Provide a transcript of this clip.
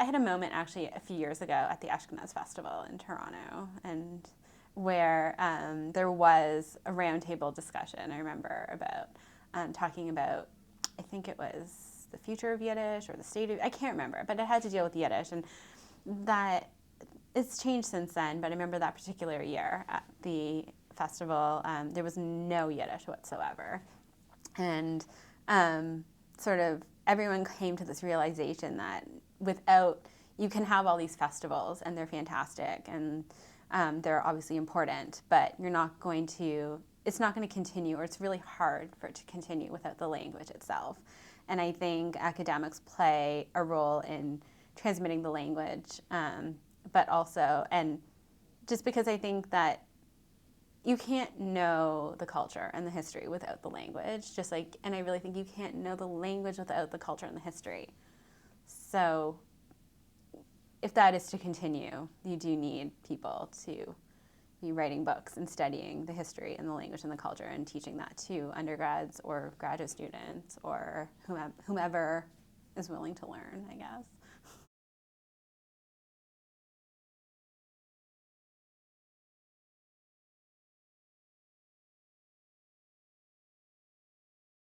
I had a moment actually a few years ago at the Ashkenaz Festival in Toronto, and where there was a roundtable discussion, I remember, about talking about, I think it was the future of Yiddish or the state of, I can't remember, but it had to deal with Yiddish, and that it's changed since then, but I remember that particular year at the festival, there was no Yiddish whatsoever. And sort of everyone came to this realization that without, you can have all these festivals and they're fantastic and they're obviously important, but you're not going to, it's not going to continue, or it's really hard for it to continue without the language itself. And I think academics play a role in transmitting the language, but also, and just because I think that you can't know the culture and the history without the language, just like, and I really think you can't know the language without the culture and the history. So if that is to continue, you do need people to be writing books and studying the history and the language and the culture and teaching that to undergrads or graduate students or whomever is willing to learn, I guess.